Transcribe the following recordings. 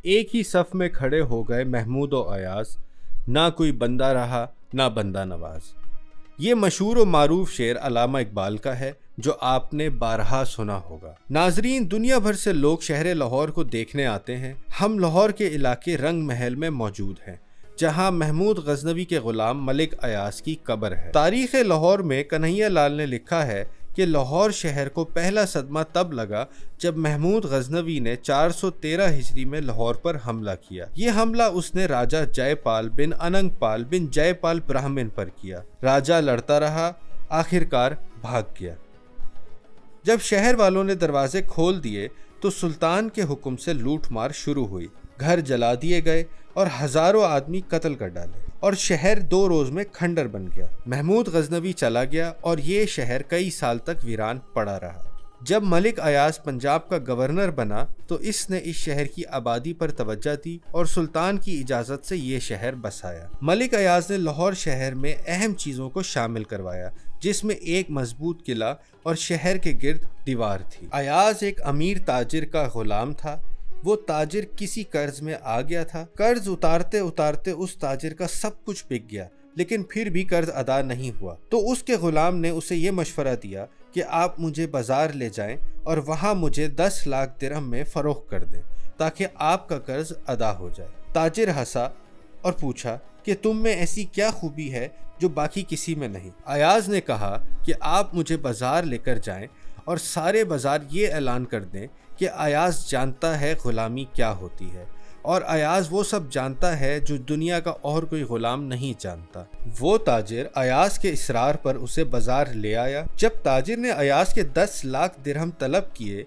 ایک ہی صف میں کھڑے ہو گئے محمود و ایاز، نہ کوئی بندہ رہا نہ بندہ نواز۔ یہ مشہور و معروف شعر علامہ اقبال کا ہے جو آپ نے بارہا سنا ہوگا۔ ناظرین، دنیا بھر سے لوگ شہر لاہور کو دیکھنے آتے ہیں۔ ہم لاہور کے علاقے رنگ محل میں موجود ہیں جہاں محمود غزنوی کے غلام ملک ایاز کی قبر ہے۔ تاریخ لاہور میں کنہیا لال نے لکھا ہے کہ لاہور شہر کو پہلا صدمہ تب لگا جب محمود غزنوی نے 413 ہجری میں لاہور پر حملہ کیا۔ یہ حملہ اس نے راجہ جے پال بن اننگ پال بن جے پال براہمن پر کیا۔ راجہ لڑتا رہا، آخرکار بھاگ گیا۔ جب شہر والوں نے دروازے کھول دیے تو سلطان کے حکم سے لوٹ مار شروع ہوئی۔ گھر جلا دیے گئے اور ہزاروں آدمی قتل کر ڈالے اور شہر 2 روز میں کھنڈر بن گیا۔ محمود غزنوی چلا گیا اور یہ شہر کئی سال تک ویران پڑا رہا۔ جب ملک ایاز پنجاب کا گورنر بنا تو اس نے اس شہر کی آبادی پر توجہ دی اور سلطان کی اجازت سے یہ شہر بسایا۔ ملک ایاز نے لاہور شہر میں اہم چیزوں کو شامل کروایا، جس میں ایک مضبوط قلعہ اور شہر کے گرد دیوار تھی۔ ایاز ایک امیر تاجر کا غلام تھا۔ وہ تاجر کسی قرض میں آ گیا تھا۔ قرض اتارتے اتارتے اس تاجر کا سب کچھ بک گیا، لیکن پھر بھی قرض ادا نہیں ہوا۔ تو اس کے غلام نے اسے یہ مشورہ دیا کہ آپ مجھے بازار لے جائیں اور وہاں مجھے 10 لاکھ درہم میں فروخت کر دیں تاکہ آپ کا قرض ادا ہو جائے۔ تاجر ہنسا اور پوچھا کہ تم میں ایسی کیا خوبی ہے جو باقی کسی میں نہیں؟ ایاز نے کہا کہ آپ مجھے بازار لے کر جائیں اور سارے بازار یہ اعلان کر دیں کہ ایاز جانتا ہے غلامی کیا ہوتی ہے، اور ایاز وہ سب جانتا ہے جو دنیا کا اور کوئی غلام نہیں جانتا۔ وہ تاجر ایاز کے اصرار پر اسے بازار لے آیا۔ جب تاجر نے ایاز کے 10 لاکھ درہم طلب کیے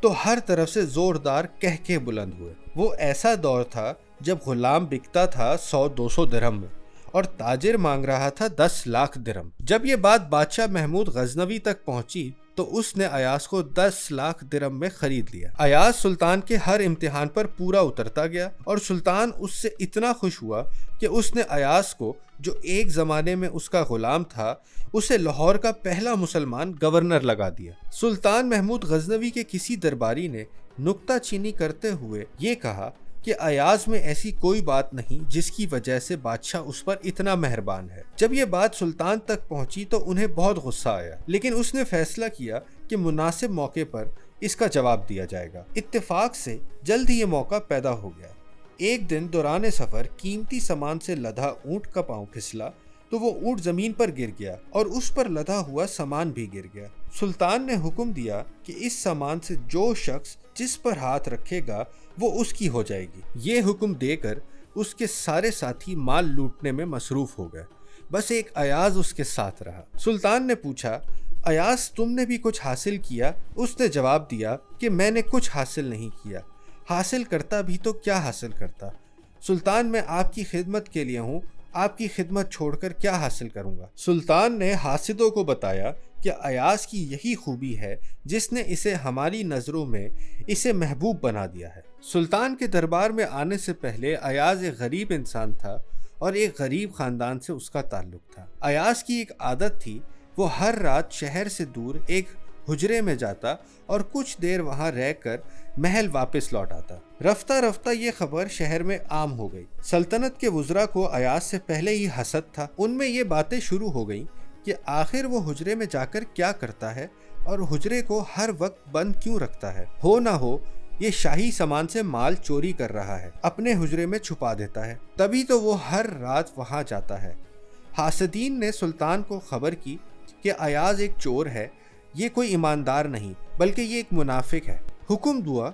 تو ہر طرف سے زوردار کہکے بلند ہوئے۔ وہ ایسا دور تھا جب غلام بکتا تھا 100-200 درہم میں اور تاجر مانگ رہا تھا 10 لاکھ درہم۔ جب یہ بات بادشاہ محمود غزنوی تک پہنچی تو اس نے ایاز کو 10 لاکھ درہم میں خرید لیا۔ ایاز سلطان کے ہر امتحان پر پورا اترتا گیا اور سلطان اس سے اتنا خوش ہوا کہ اس نے ایاز کو، جو ایک زمانے میں اس کا غلام تھا، اسے لاہور کا پہلا مسلمان گورنر لگا دیا۔ سلطان محمود غزنوی کے کسی درباری نے نکتہ چینی کرتے ہوئے یہ کہا کہ ایاز میں ایسی کوئی بات نہیں جس کی وجہ سے بادشاہ اس پر اتنا مہربان ہے۔ جب یہ بات سلطان تک پہنچی تو انہیں بہت غصہ آیا، لیکن اس نے فیصلہ کیا کہ مناسب موقع پر اس کا جواب دیا جائے گا۔ اتفاق سے جلد ہی یہ موقع پیدا ہو گیا۔ ایک دن دوران سفر قیمتی سامان سے لدا اونٹ کا پاؤں پھسلا تو وہ اونٹ زمین پر گر گیا اور اس پر لدا ہوا سامان بھی گر گیا۔ سلطان نے حکم دیا کہ اس سامان سے جو شخص جس پر ہاتھ رکھے گا وہ اس کی ہو جائے گی۔ یہ حکم دے کر اس کے سارے ساتھی مال لوٹنے میں مصروف ہو گئے، بس ایک ایاز اس کے ساتھ رہا۔ سلطان نے پوچھا، ایاز تم نے بھی کچھ حاصل کیا؟ اس نے جواب دیا کہ میں نے کچھ حاصل نہیں کیا، حاصل کرتا بھی تو کیا حاصل کرتا؟ سلطان، میں آپ کی خدمت کے لیے ہوں، آپ کی خدمت چھوڑ کر کیا حاصل کروں گا؟ سلطان نے حاسدوں کو بتایا کہ ایاز کی یہی خوبی ہے جس نے اسے ہماری نظروں میں اسے محبوب بنا دیا ہے۔ سلطان کے دربار میں آنے سے پہلے ایاز ایک غریب انسان تھا اور ایک غریب خاندان سے اس کا تعلق تھا۔ ایاز کی ایک عادت تھی، وہ ہر رات شہر سے دور ایک حجرے میں جاتا اور کچھ دیر وہاں رہ کر محل واپس لوٹ آتا۔ رفتہ رفتہ یہ خبر شہر میں عام ہو گئی۔ سلطنت کے وزراء کو ایاز سے پہلے ہی حسد تھا۔ ان میں یہ باتیں شروع ہو گئیں کہ آخر وہ حجرے میں جا کر کیا کرتا ہے اور حجرے کو ہر وقت بند کیوں رکھتا ہے؟ ہو نہ ہو یہ شاہی سامان سے مال چوری کر رہا ہے، اپنے حجرے میں چھپا دیتا ہے، تبھی تو وہ ہر رات وہاں جاتا ہے۔ حاسدین نے سلطان کو خبر کی کہ ایاز ایک چور ہے، یہ کوئی ایماندار نہیں بلکہ یہ ایک منافق ہے۔ حکم دیا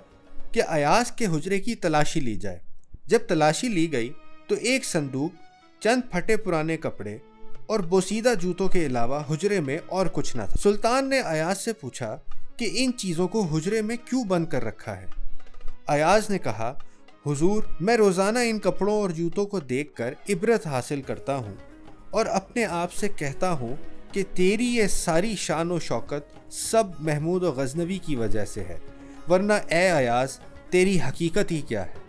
کہ ایاز کے حجرے کی تلاشی لی جائے۔ جب تلاشی لی گئی تو ایک صندوق، چند پھٹے پرانے کپڑے اور بوسیدہ جوتوں کے علاوہ حجرے میں اور کچھ نہ تھا۔ سلطان نے ایاز سے پوچھا کہ ان چیزوں کو حجرے میں کیوں بند کر رکھا ہے؟ ایاز نے کہا، حضور، میں روزانہ ان کپڑوں اور جوتوں کو دیکھ کر عبرت حاصل کرتا ہوں اور اپنے آپ سے کہتا ہوں کہ تیری یہ ساری شان و شوکت سب محمود و غزنوی کی وجہ سے ہے، ورنہ اے ایاز تیری حقیقت ہی کیا ہے؟